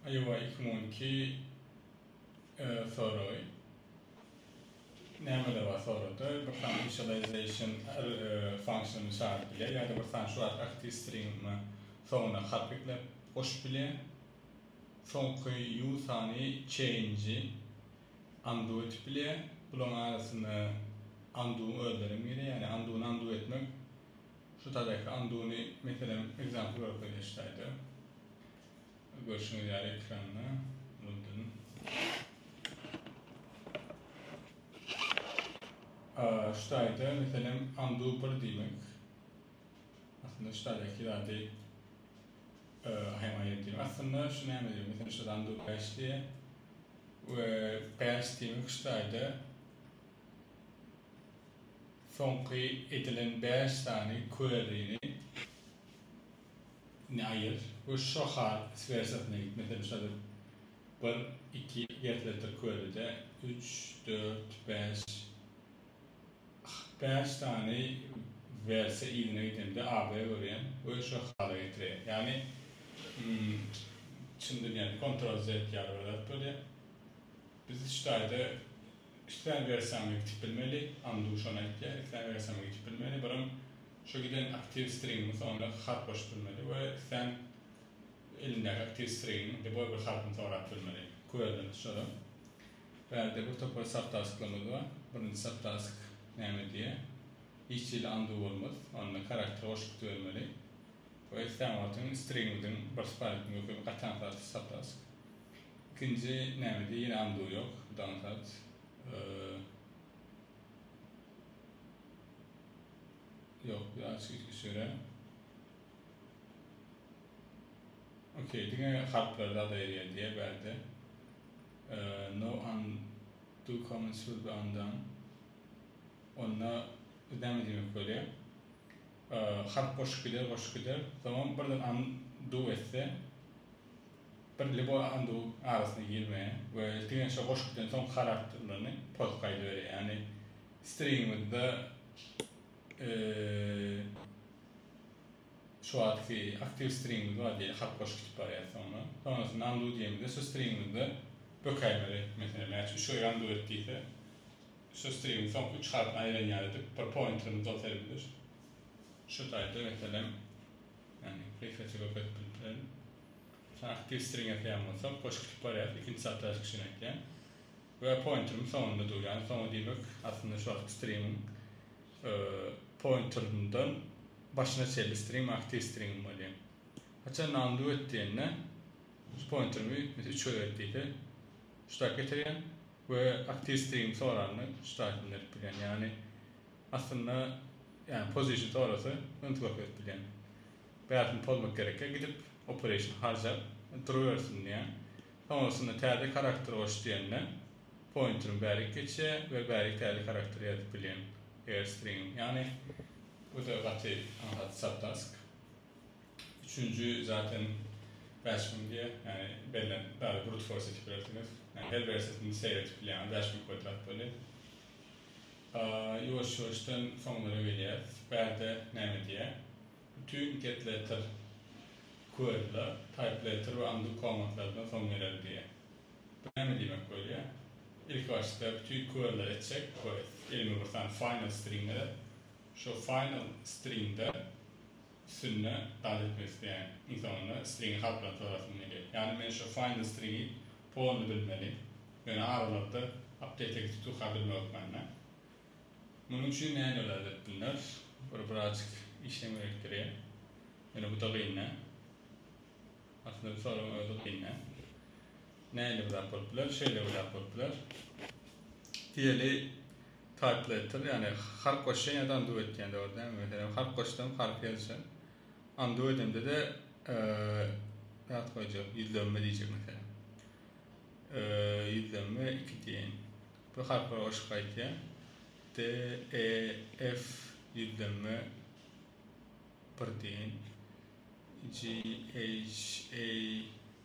Ayva 2012 soruy. Näme var soruda? Bir tane initialization function şart bile ya da bir tane şu active string sonra harfle hoş bile sonki usani change'i undo et bile bunun arasında undo öldürüm yani undo etmek şu tadaki undo'nu mesela example olarak gösterdi. Görüşünüz yani ekranına buldum. Şurada mesela undo bir demek. Aslında şuradaki radyo hayal ediyorum. Aslında şunu yapıyorum. Mesela şurada undo başlıyor. Ve bash demek şuradaydı. Sonki edilen 5 tane query'ni ayır. Bu şu hal versiyonuna git. Mesela şurada 1, 2, getletter query'de 3, 4, 5 tane verse iline gittiğimde AB öğren ve şu hale getiriyor. Yani şimdi yani kontrol Z yararlar böyle. Biz şuradaydı İşten versiyonu bilmeli, undo şuna ekle, İşten versiyonu bilmeli. Barım şu giden aktif string sonra harf boş bilmeli ve sen elindeki aktif string de böyle bir harfını sonra bilmeli. Koyalım şöyle. Ve de bu topu subtask'lamız var. Birinci subtask neyme diye. İşçiyle undo olmaz. Onunla karakter hoş bilmeli. Ve sen ortun string'in bir sparekini yok. Katan farklı subtask. İkinci neyme diye yine undo yok. Downside. Yok, biraz süre. Okey, diğer harflerde da yer diye verdi. No undo comments will be undone. Onunla devam edeyim böyle. Harf boş gider. Tamam, buradan undo etse bir libo undo arasına girmeye ve diğer şey boş giden son karakterlerini post kaydı veriyor. Yani string'de şu anki aktif string'imiz var diye harf boş kitap var yani sonra. Sonrasında undo diyemizde şu string'imizde bökayları mesela şu undo ettiyse şu string'in son 3 harfini ayıran yaratıp bir pointer'ımız olabilir. Şu tayda mesela yani prefet'i götürelim. Sen aktif string yapayamazsan boş kitap var ya ikinci saatte aşkışını ekleyen ve pointer'ım sonunda dur yani sonra demek aslında şu anki string'in pointer'ından başına çelli string, aktif string var yani. Haçan undo ettiğinde şu pointer'ımı mesela 3 öğrettiydi. Şurada getiriyen ve aktif string sonralarını şurada bilen yani aslında yani position orası unutmak bilen. Beyatını polmak gerekir gidip operation harcayıp duruyorsun diye. Sonrasında terde karakter hoş diyenle pointer'ın bärik geçe ve bärik terde karakteri yazıp bilen air string yani bu da katı subtask. Üçüncü zaten bashing diye yani belli brute force yapıyorsunuz. Yani her versiyonunu seyredip bilen bashing kvadrat böyle. Yavaştan sonlara geliyor. Berde neyme diye. Bütün getletter query'ler, typeletter ve undo komutlardan son verir diye. Bu neyme demek böyle? İlk başta bütün query'ler edecek. Elime bir tane final string'ler. Şu final string'de üstüne dahil etmek isteyen insanlar string'i harfla tarafını geliyor. Yani ben şu final string'i puanını bilmeli. Yani aralarda update edip tutukabilmek bana. Bunun için ne elde ettiler? Birazcık işlem gerektiriyor. Yani bu da yine. Aslında bir sorun öyle yine. Neyle bu yapıldılar? Şeyle bu yapıldılar. Diğeri typeletter yani harf koşan ya da undo ettiğinde de orada. Mesela harf koştan harf yazacağım. Undo edimde de ne koyacağım? Yüzlenme diyecek mesela. Yüzlenme 2 diyelim. Bu harfler hoş kayıtıyor. D, E, F yüzlenme 1 diyelim. G, H, A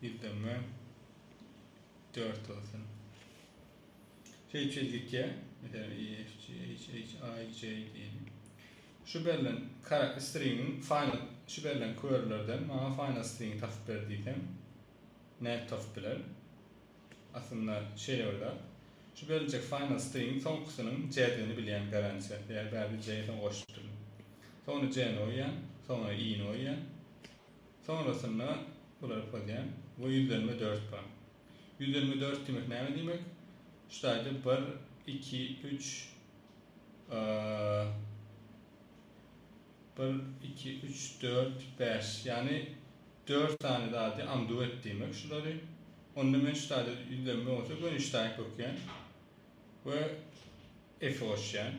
yüzlenme 4 olsun. Şey çizgiye mesela E, F, G, H, I, J diyelim. Şu belirlen string'in final şu belirlen query'lerden bana final string'i tasvip verdiysem net of bilen aslında şey orada şu verilecek final string son kısmının c'dini bilen garanti. Eğer bir c'den koşturun. Sonra c'ni oyan, sonra i'ni oyan. Sonrasında buları koyan bu 124 var. 124 demek ne demek? İşte 1, 2, 3 1, 2, 3, 4, 5 yani 4 tane daha de undo et demek şuları. Onun ben şu tane yüzlenme olsa böyle 3 tane okuyan ve F oşyan,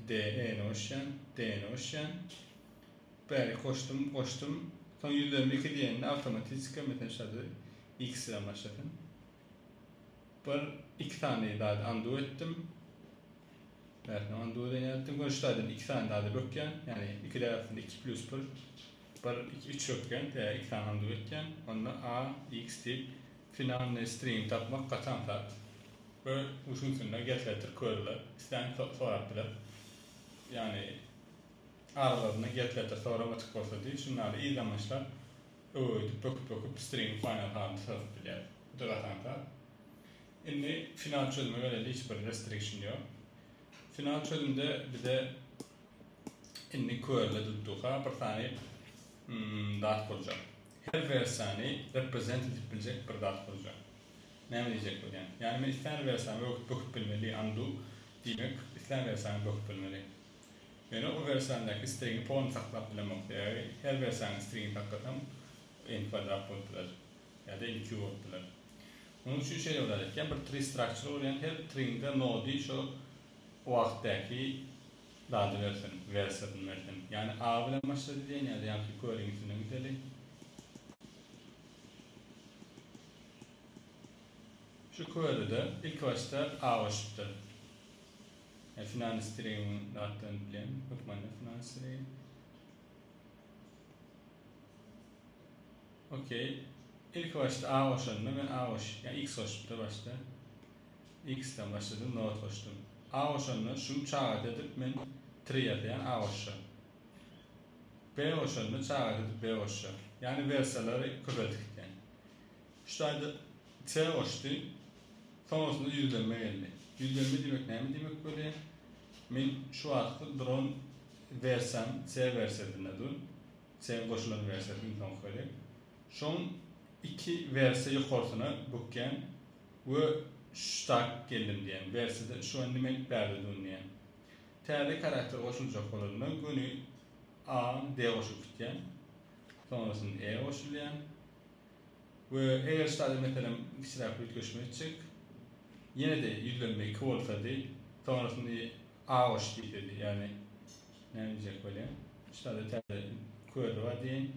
D, N oşyan, D, N oşyan böyle koştum son yüzlenme 2 diyenine otomatik mesela şurada X ile başladım. 2 tane daha undo ettim. Belki undo denedim. Konuşlardan 2 tane daha da bökken yani 2 tarafında 2 plus 1 2 3 bökken 2 tane undo etken onunla A, X deyip final string tapmak katan tat. Ve uzun sonra getletir körler. İsteyen sorarlar. Yani aralarına getletir soramatık olsa değil. Şunları iyi zamanlar öğütüp böküp string final halini sözüp bilir. Bu da katan tat. Şimdi final çözüme göre hiçbir restriction yok. Final çözümde bir de inni körle tuttuğa bir tane dağıt kuracak. Her versiyonu representatif bilecek bir dağıt kuracak. Ne diyecek bu yani? Yani ben isteyen versiyonu böküp bilmeli, undo demek, isteyen versiyonu böküp bilmeli. Yani o versiyondaki string'i puan saklap bilemek. Yani her versiyonun string'i taklatam en kvadrat buldular. Ya da en cube buldular. Onun için şey olacak. Yani bir tree structure olarak her string'de node şu o vaxtdaki dadı versin. Yani A bilen başladı diyen ya da yani query'nin üstüne gidelim. Şu query'de ilk başta A başladı. Yani final string'in dağıttığını bilen. Bakmayın final string. Okey. İlk başta A başladığında ben A baş. Yani X başladı başta. X'ten başladım, node başladım. A başladığında şunu çağat edip ben tree atayan A başladım. B başladığında çağat edip B başladım. Yani versiyaları kübeldik yani. İşte C başladı. Sonrasında yüzlenme geldi. Yüzlenme demek ne mi demek böyle? Ben şu artık drone versem, C versiyadığında dur. C koşulan versiyadığında koyayım. Son iki versiya yukarısına bukken ve stack geldim diyen versiyada şu an demek berdi diyen. Terde karakter koşulacak olanına günü A, D koşup diyen. Sonrasında E koşulayan. Ve eğer stadyum mesela kişiler göçme edecek. Yine de yüzlenmeyi kıvırsa değil. Sonrasında A hoş dedi yani ne diyecek böyle? İşte terde kuvvetli var diye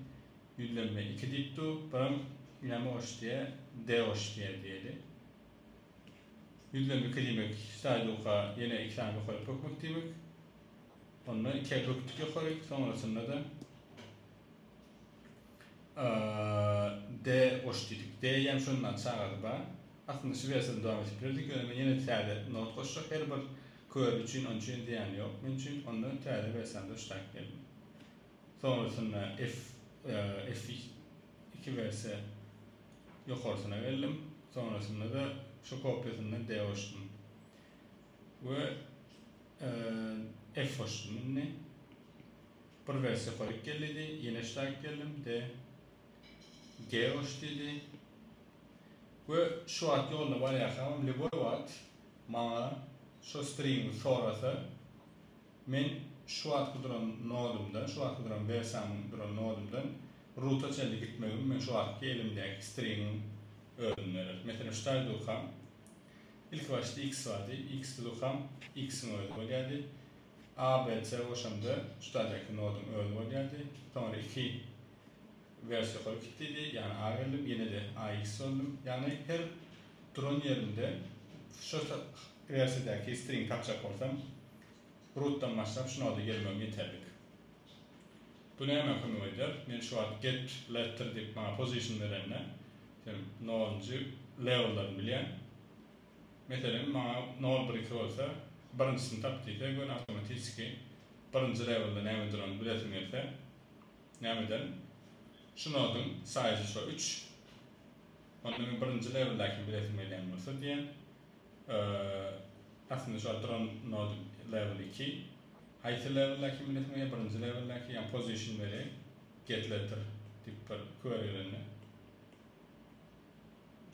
yüzlenme 2 dipti. Bana yine hoş diye D hoş diye diyelim. Yüzlenme 2 demek stadyumda yine 2 tane yukarı bakmak demek. Onunla 2 baktık yukarı. Sonrasında da D hoş dedik. D yani şundan çağırdı bana. Aslında şu versiyonu devam ettirdik. Yine terde not koşacak. Her bir query için onun için diyen yok. Onun için ondan terde versiyonda stack geldim. Sonrasında F2 versiyon yukarısına geldim. Sonrasında da şu kopyasından D hoştum. Ve F hoştum. Bir versiyon koyup geldi. Yine stack geldim. D G hoş dedi. Ve şu at yoluna var yakamam. Bu at bana şu string sonrası men şu at kuduran nodumdan, şu at kuduran versiyonun kuduran nodumdan ruta çelli gitmeyim. Men şu at elimdeki string'in öğrenleri. Mesela şu tane dokam. İlk başta X vardı. X'de dokam. X'in öğrenleri geldi. A, B, C hoşamda şu tanedeki nodum öğrenleri geldi. Sonra 2 versiyon koyup gittiydi. Yani A geldim. Yine de AX oldum. Yani her drone yerinde şu versiyodaki string tapacak olsam root'tan başlayıp şuna da gelmem yeterlik. Bunu hemen koymayacağım. Ben şu an get letter deyip bana position verenle ne olunca level'larını bilen mesela bana no bir olsa birincisini tapdıysa ben otomatik birinci level'da ne yapacağını biletim etse ne yapacağım? Şu nodun size şu 3 Onun birinci level'daki biletilmeyden olsa diyen aslında şu drone node level 2 IT level'daki biletilmeye birinci level'daki yani position veri get letter tip bir query'lerini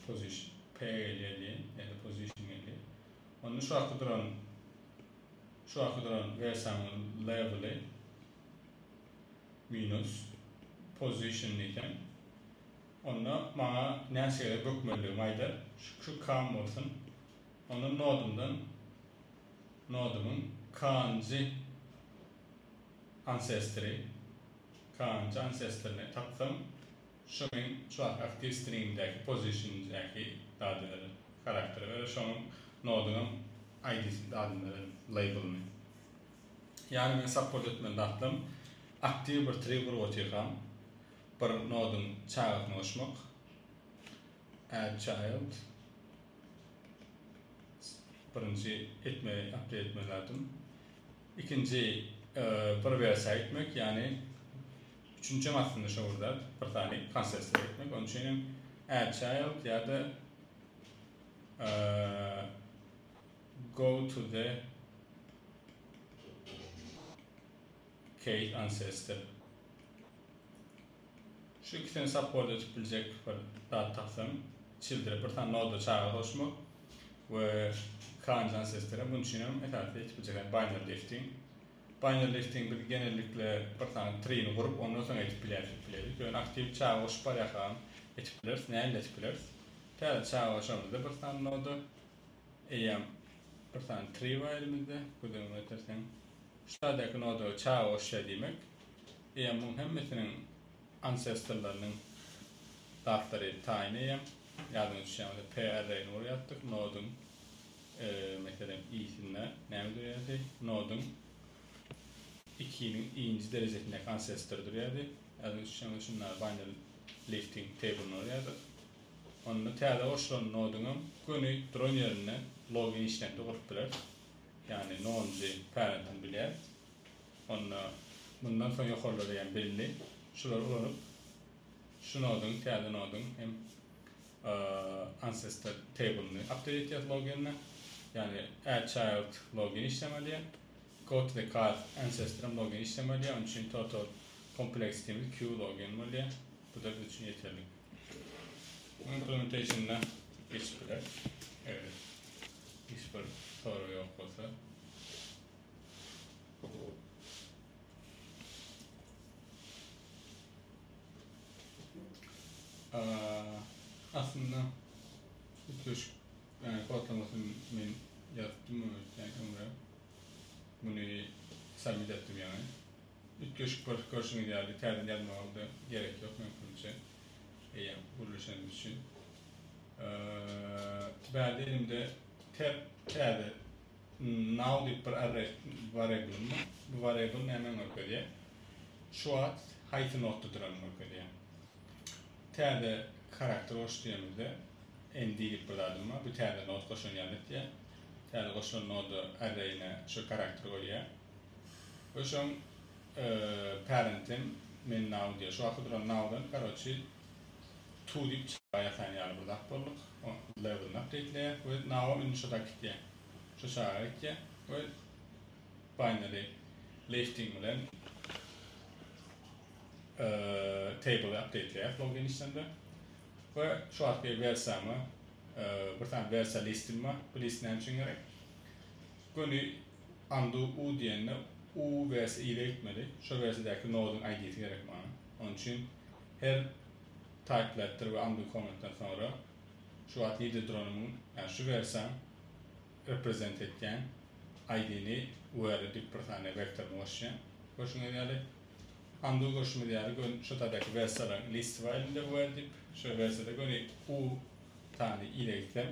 position P diyen yani position veri onun şu akıdıran versamın level'i minus position iken onu bana nesiyede bükmeli mayda şu kam olsun onun nodumun kancı ancestor'ine taktım şu aktif string'deki position'daki dadları karakteri ve şunun nodunun ID'si dadları label'ını yani ben support etmeni taktım aktif bir trigger otiğam bir nodun child'ını oluşmak add child birinci update etme lazım. İkinci bir versa etmek yani üçüncü aslında şurada bir tane konseptler etmek. Onun için add child ya da go to the Kate ancestor. Şu ikisini support edebilecek bir data taksam children bir tane node child oluşmak ve Kaan'ın ancestor'a bunun için etatlı edebilecek binary lifting. Binary lifting bir genellikle bir tane tree'ni kurup ondan sonra edebiliriz. Yani aktif çağı hoş par yakan edebiliriz. Ne elde edebiliriz? Tele çağı hoşumuzda bir tane node bir tane tree var elimizde. Bu da unutursan. Şuradaki node çağı hoş demek. Bunun hemmesinin ancestorlarının datları tayin edeyim. Yardımcı şeyimizde P array'ini oraya attık. Node'un mesela i'sinde ne duruyordu? Node'un 2'nin i'inci derecesindeki ancestor duruyordu. Yardımcı şeyimizde şunlar binary lifting table'ını oraya attık. Onunla teyada hoşlan node'un günü drone yerine login işlemde kuruplar. Yani node'un parent'ın bilir. Onunla bundan sonra yukarıda yani belli. Şuları olup şu node'un teyada node'un hem ancestor table'ını update edeceğiz login'ine. Yani add child login işlemeli. Go to the card ancestor'ım login işlemeli. Onun için total complexity'miz Q login olmalı. Bu da bizim için yeterli. Implementation'ına geçiyorlar. Evet. Hiçbir soru yok olsa. Aslında üç yani kodlamasını yaptım mı yani bunu submit ettim yani. Üç kurşun ideali terden yazma oldu gerek yok mümkünce. Yani buluşan için. Ben de elimde terde now deyip bir array variable mı? Bu variable hemen bakıyor diye. Şu an height not'ta duran bakıyor diye. Terde karakter oluştuğumuzda en değil bir adım var. Bu terde not koşun yanıt diye. Terde koşun nodu array'ine şu karakter koyuyor. Ve şu an parent'in min now diye. Şu an duran now'dan karoçi 2 deyip çıkıyor yani burada aktarlık. Level'ını update'leye ve now'a min şu dakika. Şu şahit diye. Ve binary lifting ile table'ı update'leye login işlemde. Ve şu an bir versamı bir tane versa listim var. Bu listin için gerek. Günü undo u diyenle u versa ile gitmeli. Şu versadaki node'un ID'si gerek bana. Onun için her type letter ve undo comment'ten sonra şu an 7 drone'umun yani şu versam represent etken ID'ni u'ya bir tane vektör motion. Koşuna değerli. Undo koşuma değerli şu tadaki versaların list var elinde u'ya şu versada günü u tane ile gittim.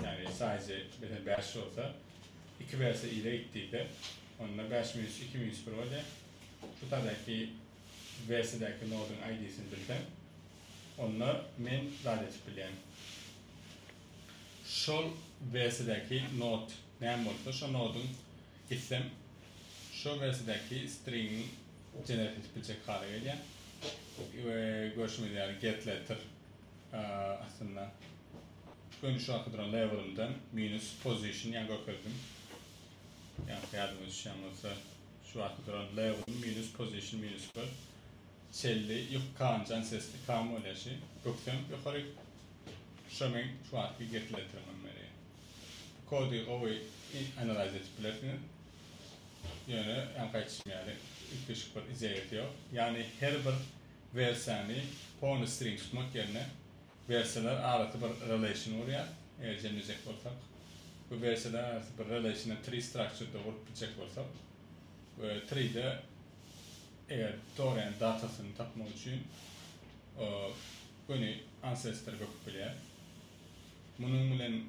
Yani sadece 5 olsa 2 versa ile gittiğinde onunla 5 minus 2 minus bir olacak. Şu tadaki versadaki node'un ID'sini bildim. Onunla men radet bilen. Şu versadaki node ne olursa şu node'un isim şu versadaki string generate edilecek hale geliyor. Ve görüşmeler get letter aslında bunu şu akıdıran level'ımdan minus position yani gördüm. Yani yardımcı şey olsa şu akıdıran level minus position minus bir selli yok kancan sesli kam öyle şey. Göksem yukarı şömen şu akı getirilemem meri. Kodu o analiz ettiler. Yani yani yaklaşık bir izah ediyor. Yani her bir versiyonu pawn string tutmak yerine versiyonlar arası bir relation oluyor. Eğer cemleyecek olsak. Bu versiyonlar arası bir relation'a tree structure'da olacak olsak. Ve tree'de eğer doğru yani datasını tapmak için bunu ancestor bakıp biliyor. Bunun bilen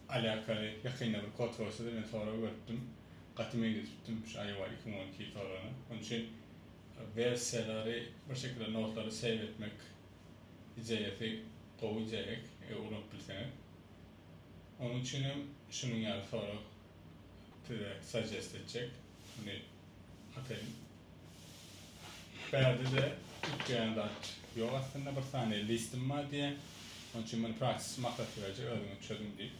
alakalı yakında bir kod varsa da ben sonra gördüm. Katime gittim şu IOA 2012 torunu. Onun için versiyonları bir şekilde notları save etmek icayeti koyacak, unut bilsene. Onun için şunun yani sonra suggest edecek. Bunu atayım. Berde de yükleyenler yok aslında bir tane listim var diye. Onun için bunu practice maklatı verecek, öyle çözüm değil.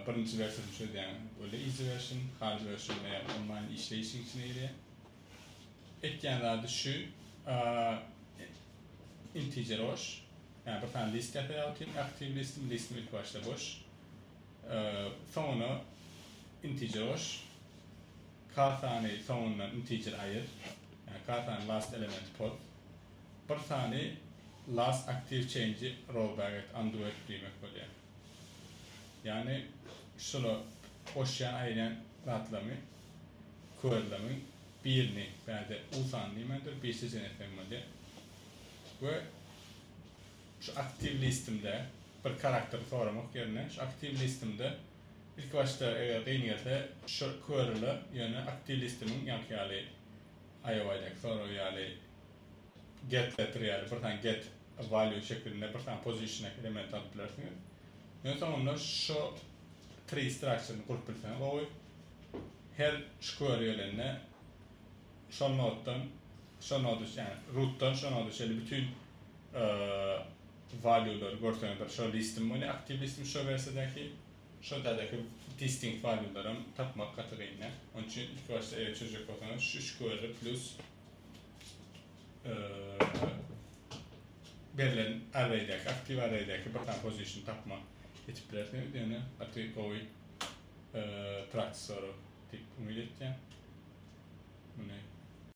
Birinci versiyon şöyle yani böyle easy version, hard version veya online işleyişin içindeydi. Etkenlerde şu integer hoş, yani bir tane list yapayım, aktif listim ilk başta boş. Sonra integer hoş, kaç tane sonra integer ayır, yani kaç tane last element pot, bir tane last active change'i rollback et, undo et demek oluyor. Yani şunu boşyan ayıran rahatlamı, kurullamı birini bende uzan demendir, bir seçenekten oluyor. Ve şu aktif listimde bir karakter soramak yerine şu aktif listimde ilk başta eğer deneyete şu kurulu yani aktif listimin yani IO'daki sonra yani get letter yani bir tane get value şeklinde bir tane position element atabilirsiniz. Yani sonra şu tree structure'ını kurup bilseniz o her square yönüne şu node'dan yani root'tan şu node şöyle bütün value'ları görseniz şu listim böyle aktif listim şu versiyondaki şu dadaki distinct value'ları tapmak kategorine. Onun için ilk başta çözecek olsanız şu square plus verilen array'daki aktif array'daki bir tane position tapma etiplerini yani artık o practice soru tip umut edeceğim.